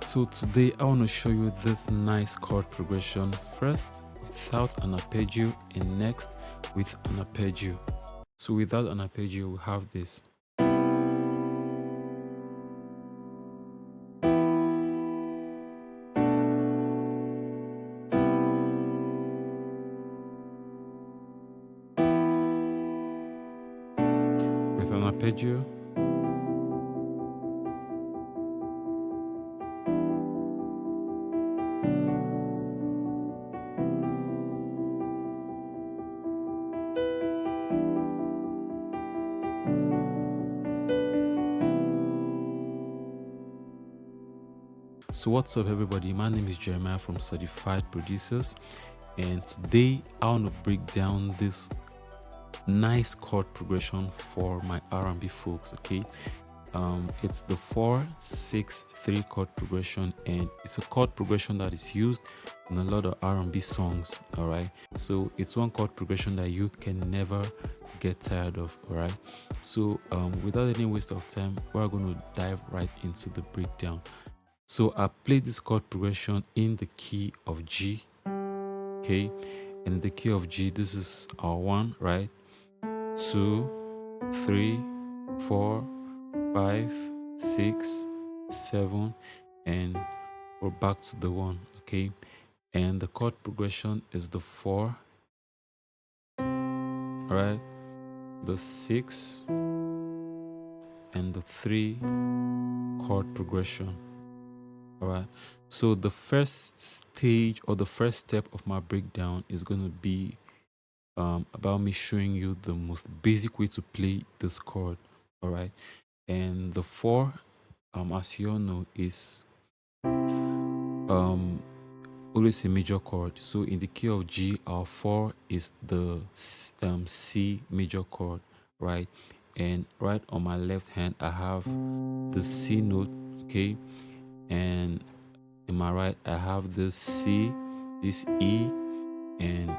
So today I want to show you this nice chord progression, first without an arpeggio and next with an arpeggio. So without an arpeggio we have this. With an arpeggio, so what's up everybody, my name is Jeremiah from Certified Producers, and today I want to break down this nice chord progression for my R&B folks. Okay, it's the 4-6-3 chord progression, and it's a chord progression that is used in a lot of R&B songs. All right, so it's one chord progression that you can never get tired of. All right, so without any waste of time, we're going to dive right into the breakdown. So I played this chord progression in the key of G. Okay, and in the key of G, this is our 1, right? 2, 3, 4, 5, 6, 7, and we're back to the 1. Okay, and the chord progression is the 4, all right, the 6, and the 3 chord progression. All right, so the first stage or the first step of my breakdown is going to be about me showing you the most basic way to play this chord. All right, and the 4, as you all know, is always a major chord. So in the key of G, our 4 is the C major chord, right? And right on my left hand I have the C note, okay, and in my right I have this C, this E, and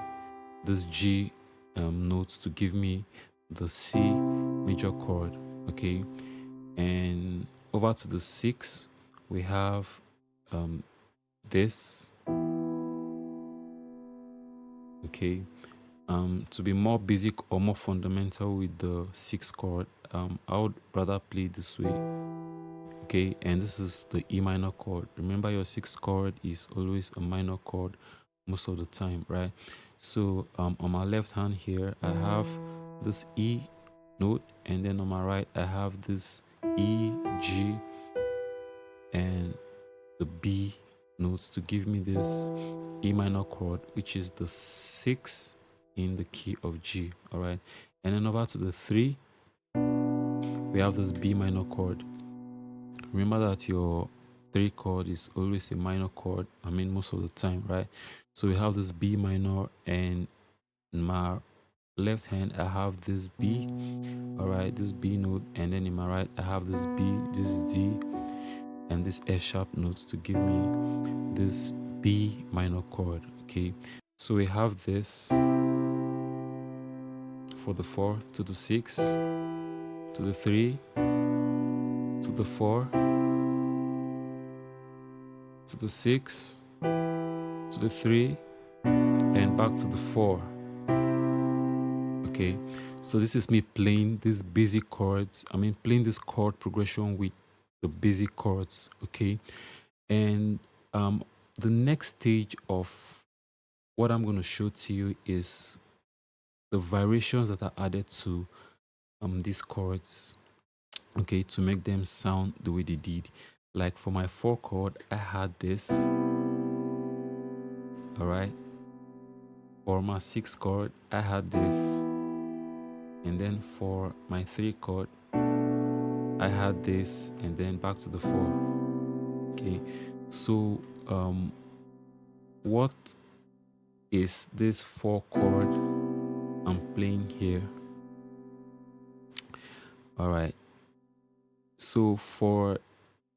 this G notes to give me the C major chord. Okay, and over to the 6 we have this. Okay, to be more basic or more fundamental with the 6 chord, I would rather play this way. Okay, and this is the E minor chord. Remember, your 6 chord is always a minor chord most of the time, right? So on my left hand here I have this E note, and then on my right I have this E, G, and the B notes to give me this E minor chord, which is the 6 in the key of G. All right, and then over to the 3 we have this B minor chord. Remember that your 3 chord is always a minor chord, I mean most of the time, right? So we have this B minor, and in my left hand I have this B, all right, this B note, and then in my right I have this B, this D, and this F sharp notes to give me this B minor chord. Okay, so we have this for the 4 to the 6 to the 3 to the 4 to the 6 to the 3 and back to the 4. Okay, so this is me playing these basic chords, I mean playing this chord progression with the basic chords. Okay, and the next stage of what I'm going to show to you is the variations that are added to these chords, okay, to make them sound the way they did. Like for my 4 chord I had this, all right. For my 6 chord I had this, and then for my 3 chord I had this, and then back to the 4. Okay, so what is this 4 chord I'm playing here? All right, so for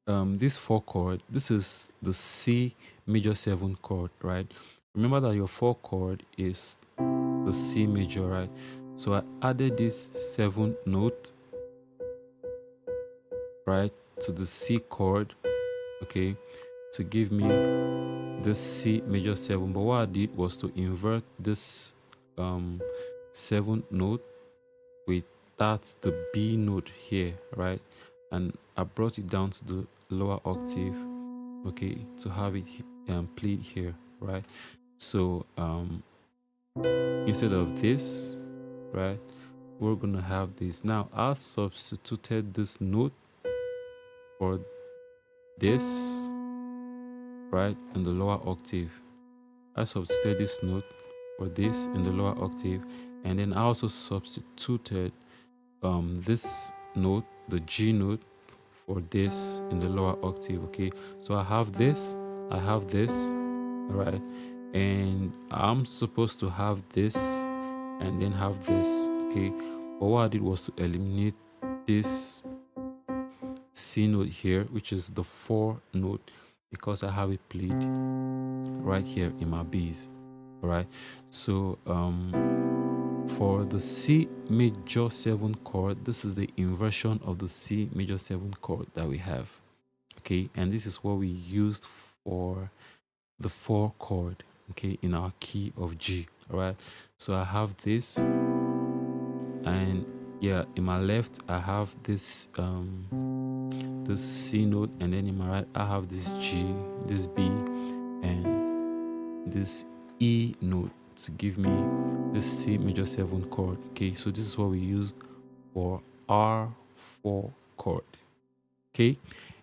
this 4 chord, this is the C major 7 chord, right? Remember that your 4 chord is the C major, right? So I added this 7th note, right, to the C chord, okay, to give me this C major 7. But what I did was to invert this 7th note with that's the B note here, right? And I brought it down to the lower octave, okay, to have it played here, right? So instead of this, right, we're gonna have this. Now I substituted this note for this, right, in the lower octave. I substituted this note for this in the lower octave, and then I also substituted this note, the G note, for this in the lower octave. Okay, so I have this, all right, and I'm supposed to have this and then have this. Okay, but what I did was to eliminate this C note here, which is the 4 note, because I have it played right here in my B's. All right, so for the C major 7 chord, this is the inversion of the C major 7 chord that we have. Okay, and this is what we used for the 4 chord, okay, in our key of G. All right, so I have this, and yeah, in my left I have this this C note, and then in my right I have this G, this B, and this E note to give me this C major 7 chord. Okay, so this is what we used for R4 chord. Okay,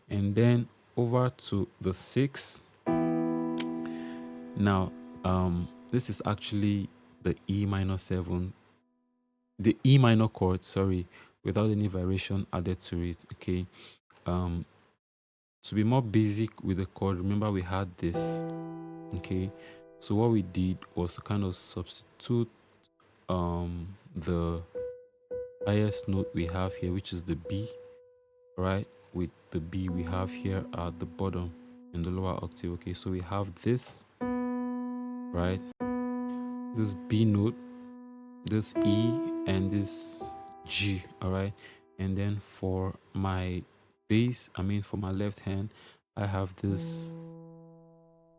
and then over to the 6. Now this is actually the E minor 7, the E minor chord, sorry, without any variation added to it. Okay, to be more basic with the chord, remember we had this. Okay, so what we did was to kind of substitute the highest note we have here, which is the B, right, with the B we have here at the bottom in the lower octave. Okay, so we have this, right, this B note, this E, and this G. All right, and then for my bass, for my left hand, I have this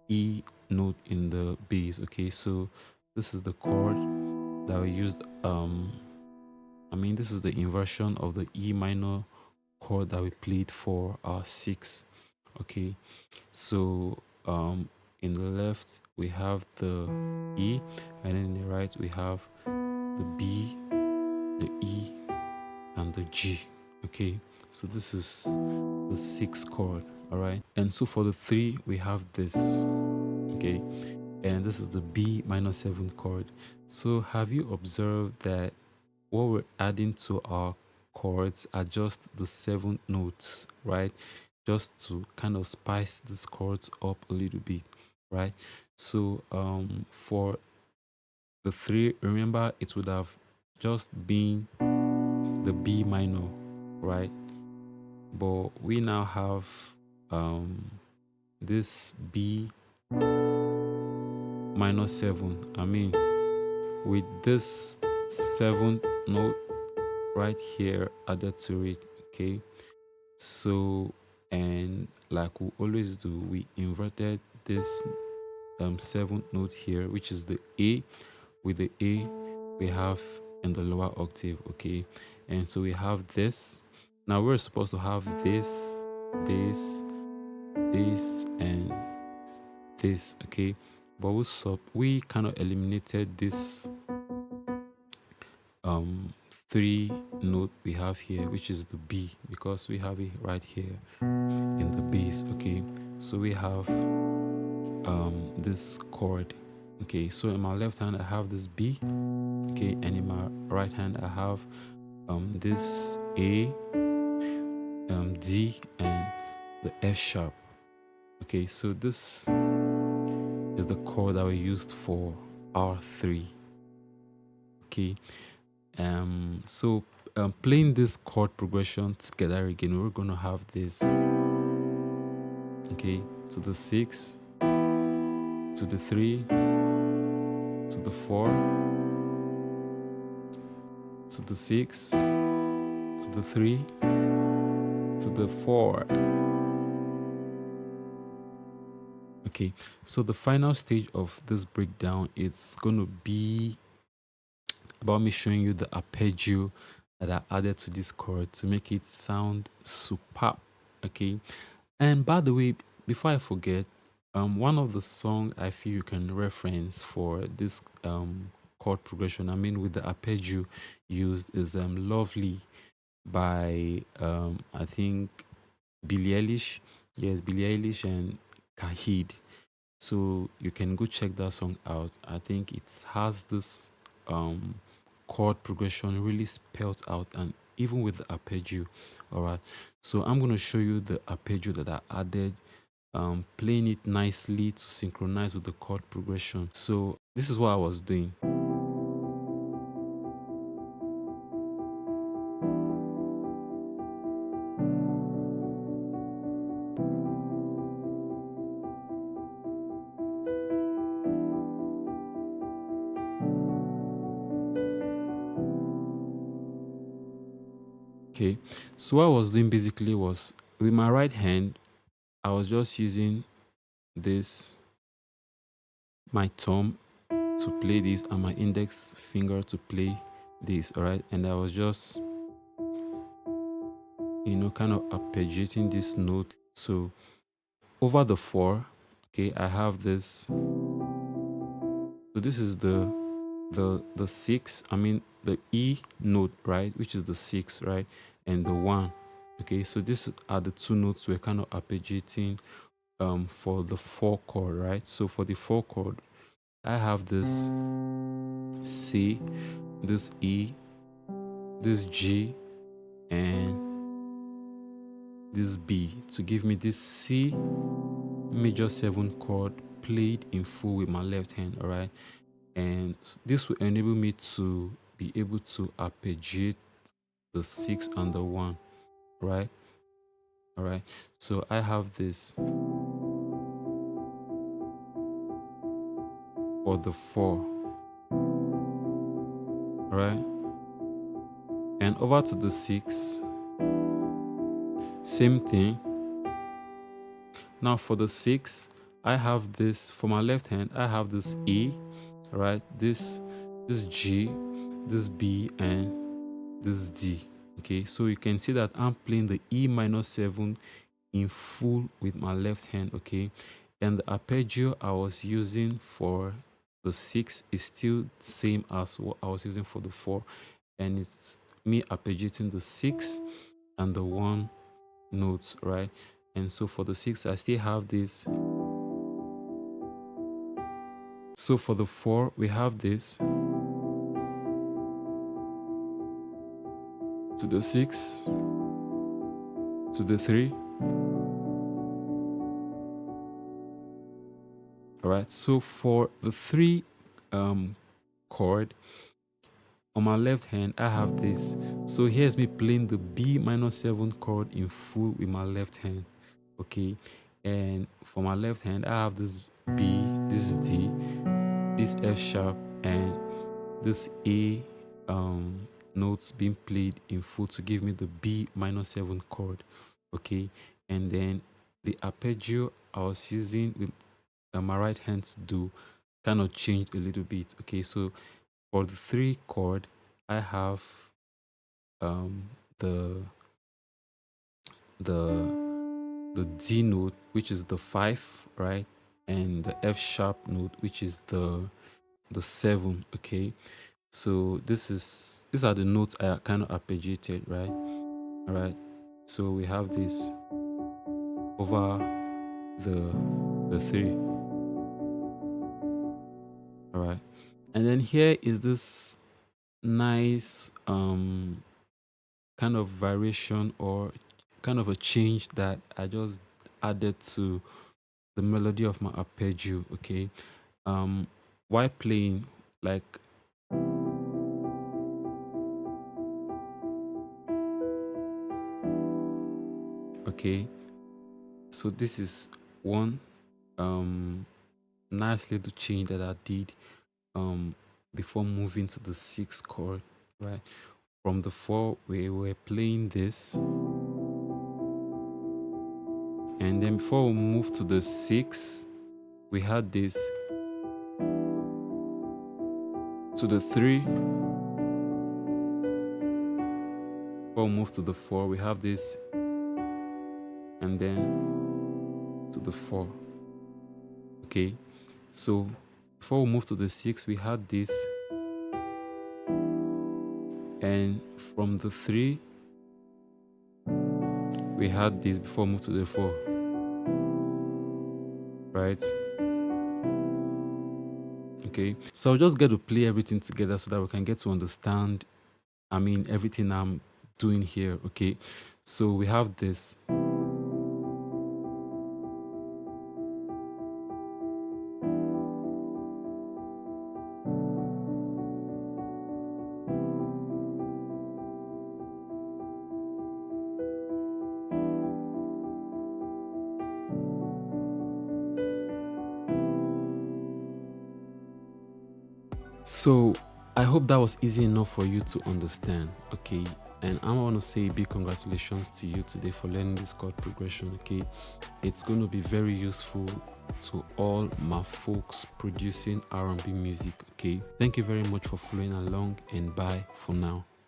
E note in the bass. Okay, so this is the chord that we used. This is the inversion of the E minor chord that we played for our 6. Okay, so in the left we have the E, and in the right we have the B, the E, and the G. Okay, so this is the 6 chord. All right, and so for the 3 we have this. Okay, and this is the B minor 7 chord. So have you observed that what we're adding to our chords are just the 7 notes, right? Just to kind of spice these chords up a little bit, right? So for the 3, remember it would have just been the B minor, right? But we now have this B minor 7. With this 7th note right here added to it. Okay, so, and like we always do, we inverted this 7th note here, which is the A, with the A we have in the lower octave. Okay, and so we have this. Now we're supposed to have this, and this. Okay, but we kind of eliminated this 3 note we have here, which is the B, because we have it right here in the bass. Okay, so we have this chord. Okay, so in my left hand I have this B. Okay, and in my right hand I have this A, D, and the F sharp. Okay, so this is the chord that we used for R3. Okay, so playing this chord progression together again, we're gonna have this. Okay, to the 6, to the 3, to the 4, to the 6, to the 3, to the 4, Okay, so the final stage of this breakdown, it's going to be about me showing you the arpeggio that I added to this chord to make it sound superb. Okay, and by the way, before I forget, one of the song I feel you can reference for this chord progression, I mean with the arpeggio used, is "Lovely" by I think Billie Eilish. Yes, Billie Eilish and Kahid. So you can go check that song out. I think it has this um chord progression really spelled out, and even with the arpeggio. All right. So I'm going to show you the arpeggio that I added, playing it nicely to synchronize with the chord progression. So this is what I was doing. Okay. So what I was doing basically was with my right hand, I was just using this, my thumb to play this, and my index finger to play this. All right. And I was just, kind of arpeggiating this note. So over the four, okay, I have this. So this is the six, I mean the E note, right, which is the six, right, and the one. Okay, so these are the two notes we're kind of arpeggiating for the four chord, right? So for the four chord, I have this C, this E, this G, and this B to give me this C major 7 chord played in full with my left hand. All right, and this will enable me to be able to arpeggiate the 6 and the 1, right? All right, so I have this for the 4, right? And over to the 6, same thing. Now for the 6, I have this for my left hand, I have this E, right? This G, this B, and this D. Okay, so you can see that I'm playing the E minor 7 in full with my left hand. Okay, and the arpeggio I was using for the 6 is still same as what I was using for the 4, and it's me arpeggiating the 6 and the 1 notes, right? And so for the 6 I still have this. So for the 4 we have this to the 6 to the 3. All right, so for the 3 chord on my left hand, I have this. So here's me playing the B minor 7 chord in full with my left hand. Okay, and for my left hand, I have this B, this D, this F sharp, and this A notes being played in full to give me the B minor 7 chord. Okay, and then the arpeggio I was using with my right hand to do kind of changed a little bit. Okay, so for the 3 chord, I have um, the the the D note, which is the 5, right, and the F sharp note, which is the 7. Okay, so these are the notes I kind of arpeggiated, right? All right, so we have this over the 3. All right, and then here is this nice kind of variation or kind of a change that I just added to the melody of my arpeggio. Okay, while playing, like, okay, so this is one nice little change that I did before moving to the 6 chord, right? From the 4 we were playing this, and then before we move to the 6, we had this to the 3. Before we move to the 4, we have this, and then to the 4. Okay, so before we move to the 6, we had this, and from the 3 we had this before we move to the 4, right? Okay, so I'll just get to play everything together so that we can get to understand, everything I'm doing here. Okay, so we have this. So I hope that was easy enough for you to understand. Okay, and I want to say big congratulations to you today for learning this chord progression. Okay, it's going to be very useful to all my folks producing R&B music. Okay, thank you very much for following along, and bye for now.